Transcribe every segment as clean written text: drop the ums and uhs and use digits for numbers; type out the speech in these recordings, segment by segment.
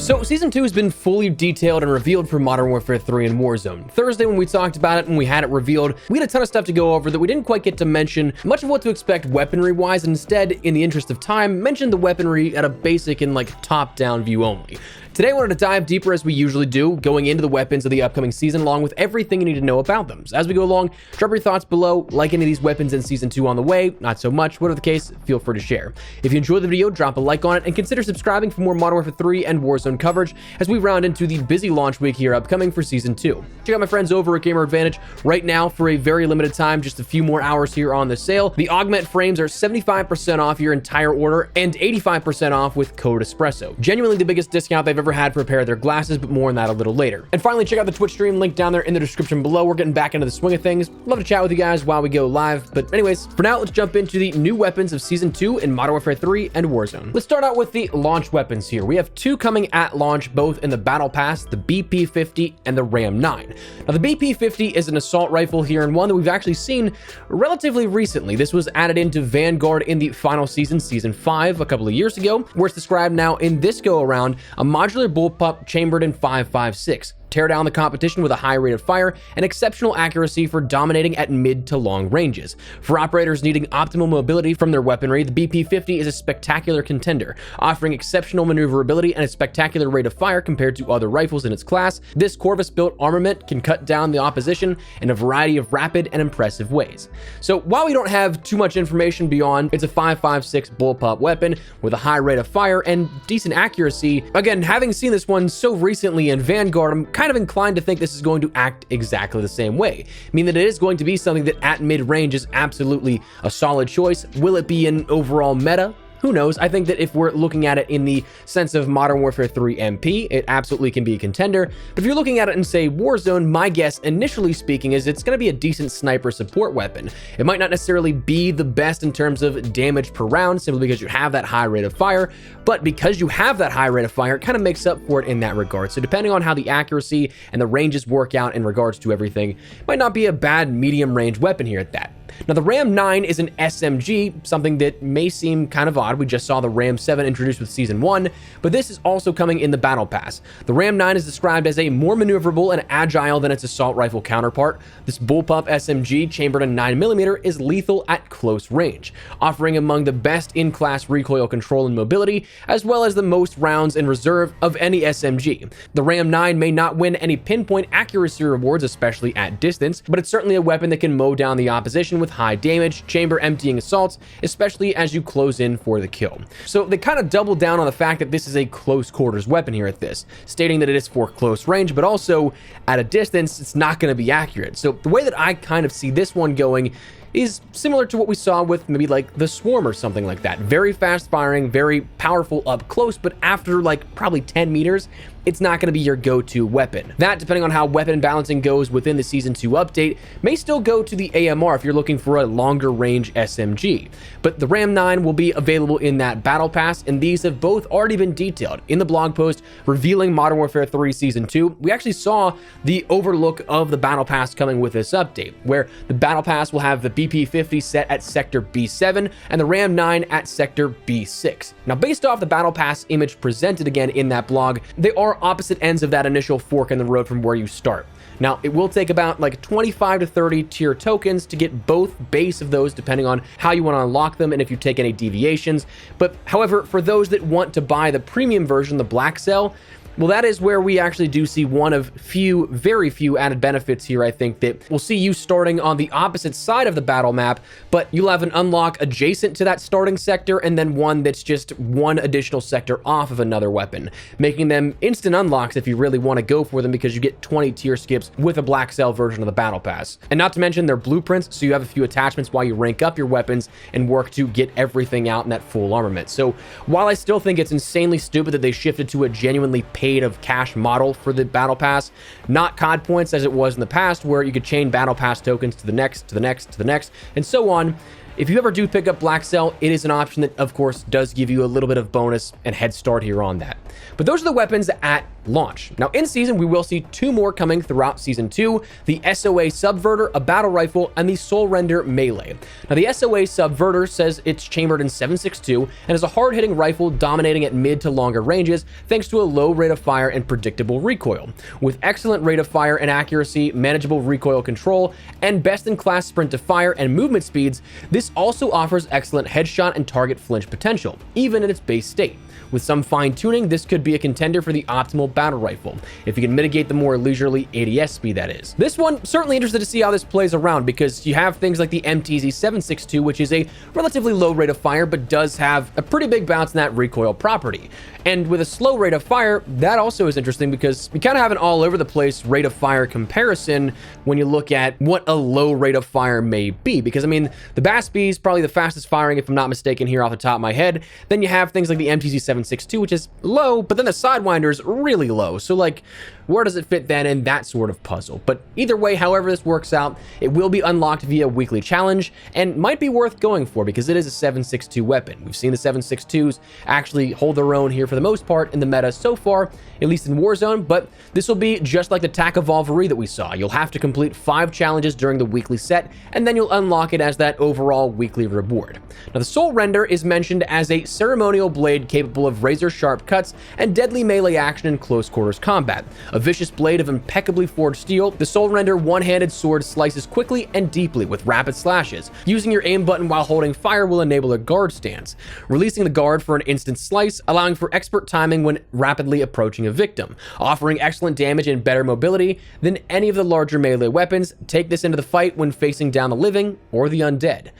So Season 2 has been fully detailed and revealed for Modern Warfare 3 and Warzone. Thursday when we talked about it and we had it revealed, we had a ton of stuff to go over that we didn't quite get to mention much of what to expect weaponry-wise, and instead, in the interest of time, mentioned the weaponry at a basic and top-down view only. Today, I wanted to dive deeper as we usually do, going into the weapons of the upcoming season, along with everything you need to know about them. So as we go along, drop your thoughts below, like any of these weapons in Season 2 on the way, not so much, whatever the case, feel free to share. If you enjoyed the video, drop a like on it, and consider subscribing for more Modern Warfare 3 and Warzone coverage as we round into the busy launch week here upcoming for Season 2. Check out my friends over at Gamer Advantage right now for a very limited time, just a few more hours here on the sale. The Augment frames are 75% off your entire order and 85% off with code ESPRESSO. Genuinely the biggest discount they've ever had for a pair of their glasses, but more on that a little later. And finally, check out the Twitch stream, link down there in the description below. We're getting back into the swing of things. Love to chat with you guys while we go live. But anyways, for now, let's jump into the new weapons of Season 2 in Modern Warfare 3 and Warzone. Let's start out with the launch weapons here. We have two coming at launch, both in the Battle Pass, the BP-50 and the Ram 9. Now, the BP-50 is an assault rifle here, and one that we've actually seen relatively recently. This was added into Vanguard in the final season, Season 5, a couple of years ago, where it's described now in this go-around, a modular bullpup chambered in 5.56. Tear down the competition with a high rate of fire and exceptional accuracy for dominating at mid to long ranges. For operators needing optimal mobility from their weaponry, the BP-50 is a spectacular contender, offering exceptional maneuverability and a spectacular rate of fire compared to other rifles in its class. This Corvus-built armament can cut down the opposition in a variety of rapid and impressive ways. So while we don't have too much information beyond it's a 5.56 bullpup weapon with a high rate of fire and decent accuracy, again, having seen this one so recently in Vanguard, I'm kind of inclined to think this is going to act exactly the same way. I mean that it is going to be something that at mid-range is absolutely a solid choice. Will it be an overall meta? Who knows? I think that if we're looking at it in the sense of Modern Warfare 3 MP, it absolutely can be a contender. But if you're looking at it in, say, Warzone, my guess, initially speaking, is it's going to be a decent sniper support weapon. It might not necessarily be the best in terms of damage per round, simply because you have that high rate of fire, but because you have that high rate of fire, it kind of makes up for it in that regard. So depending on how the accuracy and the ranges work out in regards to everything, it might not be a bad medium range weapon here at that. Now, the Ram 9 is an SMG, something that may seem kind of odd. We just saw the Ram 7 introduced with Season 1, but this is also coming in the Battle Pass. The Ram 9 is described as a more maneuverable and agile than its assault rifle counterpart. This bullpup SMG, chambered in 9mm, is lethal at close range, offering among the best in-class recoil control and mobility, as well as the most rounds in reserve of any SMG. The Ram 9 may not win any pinpoint accuracy rewards, especially at distance, but it's certainly a weapon that can mow down the opposition with high damage, chamber emptying assaults, especially as you close in for the kill. So they kind of double down on the fact that this is a close quarters weapon here at this, stating that it is for close range, but also at a distance, it's not going to be accurate. So the way that I kind of see this one going is similar to what we saw with maybe like the Swarm or something like that. Very fast firing, very powerful up close, but after probably 10 meters, it's not going to be your go-to weapon. That, depending on how weapon balancing goes within the Season 2 update, may still go to the AMR if you're looking for a longer range SMG. But the Ram 9 will be available in that Battle Pass, and these have both already been detailed. In the blog post revealing Modern Warfare 3 Season 2, we actually saw the overlook of the Battle Pass coming with this update, where the Battle Pass will have the BP-50 set at Sector B7 and the Ram 9 at Sector B6. Now, based off the Battle Pass image presented again in that blog, they are opposite ends of that initial fork in the road from where you start. Now, it will take about 25 to 30 tier tokens to get both base of those, depending on how you want to unlock them and if you take any deviations. But however, for those that want to buy the premium version, the Black Cell, well, that is where we actually do see one of very few added benefits here. I think that we'll see you starting on the opposite side of the battle map, but you'll have an unlock adjacent to that starting sector and then one that's just one additional sector off of another weapon, making them instant unlocks if you really want to go for them, because you get 20 tier skips with a Black Cell version of the Battle Pass. And not to mention their blueprints, so you have a few attachments while you rank up your weapons and work to get everything out in that full armament. So while I still think it's insanely stupid that they shifted to a genuinely paid of cash model for the Battle Pass, not COD points as it was in the past, where you could chain Battle Pass tokens to the next, to the next, to the next, and so on, If you ever do pick up Black Cell, it is an option that, of course, does give you a little bit of bonus and head start here on that. But those are the weapons at launch. Now, in season, we will see 2 more coming throughout season 2, the SOA Subverter, a battle rifle, and the Soulrender melee. Now, the SOA Subverter says it's chambered in 7.62 and is a hard-hitting rifle dominating at mid to longer ranges thanks to a low rate of fire and predictable recoil. With excellent rate of fire and accuracy, manageable recoil control, and best-in-class sprint to fire and movement speeds, this also offers excellent headshot and target flinch potential, even in its base state. With some fine-tuning, this could be a contender for the optimal battle rifle, if you can mitigate the more leisurely ADS speed, that is. This one, certainly interested to see how this plays around, because you have things like the MTZ 7.62, which is a relatively low rate of fire, but does have a pretty big bounce in that recoil property. And with a slow rate of fire, that also is interesting because you kind of have an all-over-the-place rate of fire comparison when you look at what a low rate of fire may be. Because, I mean, the BAS-B is probably the fastest firing, if I'm not mistaken, here off the top of my head. Then you have things like the MTZ 7.62, which is low, but then the Sidewinder is really low. So, like, where does it fit then in that sort of puzzle? But either way, however this works out, it will be unlocked via weekly challenge and might be worth going for because it is a 7.62 weapon. We've seen the 7.62s actually hold their own here for the most part in the meta so far, at least in Warzone, but this will be just like the TAC Evolvery that we saw. You'll have to complete 5 challenges during the weekly set, and then you'll unlock it as that overall weekly reward. Now, the Soulrender is mentioned as a ceremonial blade capable of razor-sharp cuts and deadly melee action in close quarters combat. A vicious blade of impeccably forged steel, the Soulrender one-handed sword slices quickly and deeply with rapid slashes. Using your aim button while holding fire will enable a guard stance, releasing the guard for an instant slice, allowing for expert timing when rapidly approaching a victim. Offering excellent damage and better mobility than any of the larger melee weapons, take this into the fight when facing down the living or the undead.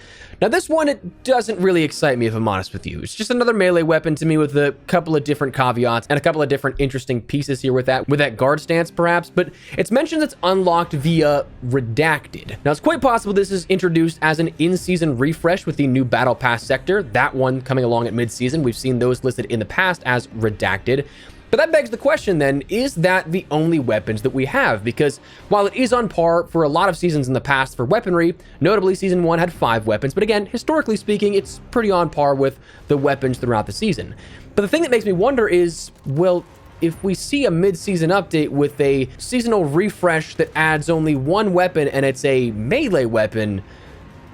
Now, this one, it doesn't really excite me, if I'm honest with you. It's just another melee weapon to me with a couple of different caveats and a couple of different interesting pieces here with that guard stance, perhaps, but it's mentioned it's unlocked via Redacted. Now, it's quite possible this is introduced as an in-season refresh with the new Battle Pass sector, that one coming along at mid-season. We've seen those listed in the past as Redacted. But that begs the question then, is that the only weapons that we have? Because while it is on par for a lot of seasons in the past for weaponry, notably season 1 had 5 weapons, but again, historically speaking, it's pretty on par with the weapons throughout the season. But the thing that makes me wonder is, well, if we see a mid-season update with a seasonal refresh that adds only 1 weapon and it's a melee weapon,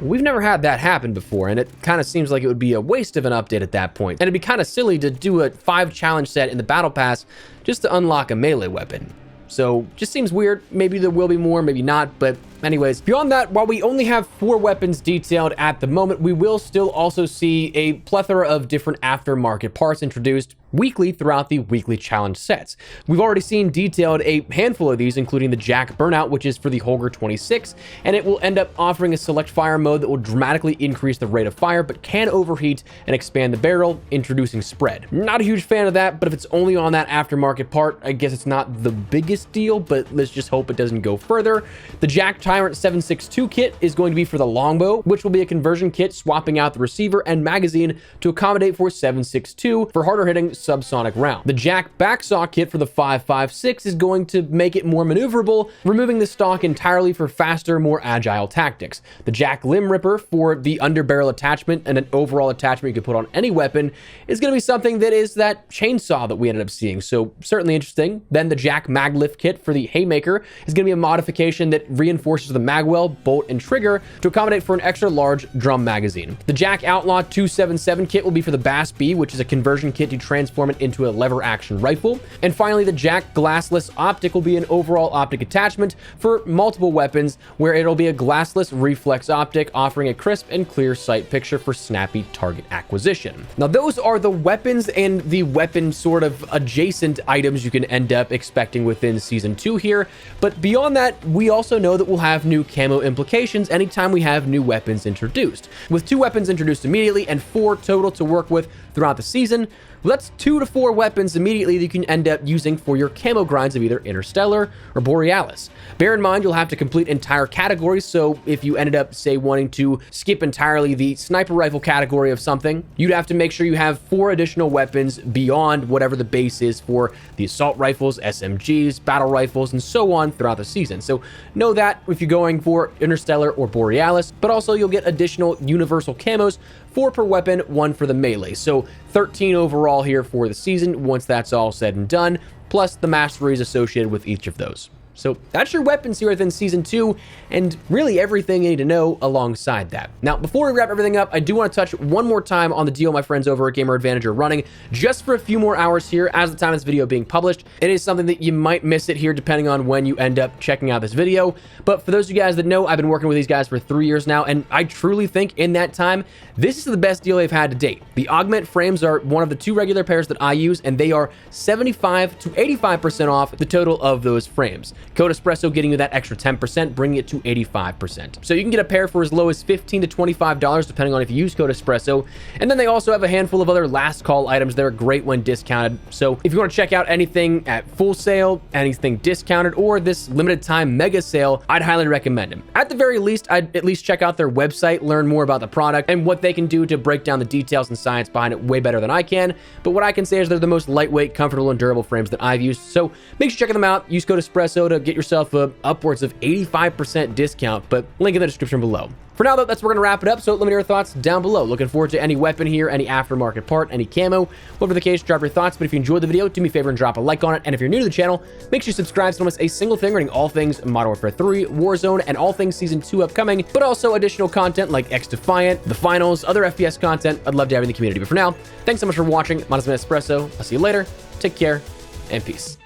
we've never had that happen before, and it kind of seems like it would be a waste of an update at that point. And it'd be kind of silly to do a 5 challenge set in the Battle Pass just to unlock a melee weapon. So, just seems weird. Maybe there will be more, maybe not, but anyways, beyond that, while we only have 4 weapons detailed at the moment, we will still also see a plethora of different aftermarket parts introduced weekly throughout the weekly challenge sets. We've already seen detailed a handful of these, including the Jack Burnout, which is for the Holger 26, and it will end up offering a select fire mode that will dramatically increase the rate of fire, but can overheat and expand the barrel, introducing spread. Not a huge fan of that, but if it's only on that aftermarket part, I guess it's not the biggest deal, but let's just hope it doesn't go further. The Jack Tyrant 7.62 kit is going to be for the longbow, which will be a conversion kit swapping out the receiver and magazine to accommodate for 7.62 for harder hitting subsonic round. The Jack Backsaw kit for the 5.56 is going to make it more maneuverable, removing the stock entirely for faster, more agile tactics. The Jack Limb Ripper for the underbarrel attachment and an overall attachment you can put on any weapon is going to be something that is that chainsaw that we ended up seeing, so certainly interesting. Then the Jack Maglift kit for the Haymaker is going to be a modification that reinforces the magwell, bolt, and trigger to accommodate for an extra large drum magazine. The Jack Outlaw 277 kit will be for the BAS-B, which is a conversion kit to transform it into a lever action rifle. And finally, the Jack Glassless Optic will be an overall optic attachment for multiple weapons, where it'll be a glassless reflex optic offering a crisp and clear sight picture for snappy target acquisition. Now, those are the weapons and the weapon sort of adjacent items you can end up expecting within season 2 here. But beyond that, we also know that we'll have new camo implications anytime we have new weapons introduced. With 2 weapons introduced immediately and 4 total to work with throughout the season, well, that's 2 to 4 weapons immediately that you can end up using for your camo grinds of either Interstellar or Borealis. Bear in mind, you'll have to complete entire categories, so if you ended up, say, wanting to skip entirely the sniper rifle category of something, you'd have to make sure you have 4 additional weapons beyond whatever the base is for the assault rifles, SMGs, battle rifles, and so on throughout the season. So know that if if you're going for Interstellar or Borealis, but also you'll get additional universal camos, 4 per weapon, 1 for the melee. So 13 overall here for the season once that's all said and done, plus the masteries associated with each of those. So that's your weapons here within Season 2, and really everything you need to know alongside that. Now, before we wrap everything up, I do want to touch one more time on the deal my friends over at Gamer Advantage are running, just for a few more hours here as the time of this video being published. It is something that you might miss it here depending on when you end up checking out this video, but for those of you guys that know, I've been working with these guys for 3 years now, and I truly think in that time, this is the best deal they've had to date. The Augment frames are one of the 2 regular pairs that I use, and they are 75 to 85% off the total of those frames. Code Espresso getting you that extra 10%, bringing it to 85%. So you can get a pair for as low as $15 to $25, depending on if you use Code Espresso. And then they also have a handful of other last call items that are great when discounted. So if you want to check out anything at full sale, anything discounted, or this limited time mega sale, I'd highly recommend them. At the very least, I'd at least check out their website, learn more about the product and what they can do to break down the details and science behind it way better than I can. But what I can say is they're the most lightweight, comfortable, and durable frames that I've used. So make sure you check them out. Use Code Espresso to get yourself a upwards of 85% discount, but link in the description below. For now, though, that's where we're going to wrap it up, so let me know your thoughts down below. Looking forward to any weapon here, any aftermarket part, any camo. Whatever the case, drop your thoughts, but if you enjoyed the video, do me a favor and drop a like on it, and if you're new to the channel, make sure you subscribe so you don't miss a single thing regarding all things Modern Warfare 3, Warzone, and all things Season 2 upcoming, but also additional content like X-Defiant, the finals, other FPS content. I'd love to have you in the community. But for now, thanks so much for watching. My name is Espresso. I'll see you later. Take care, and peace.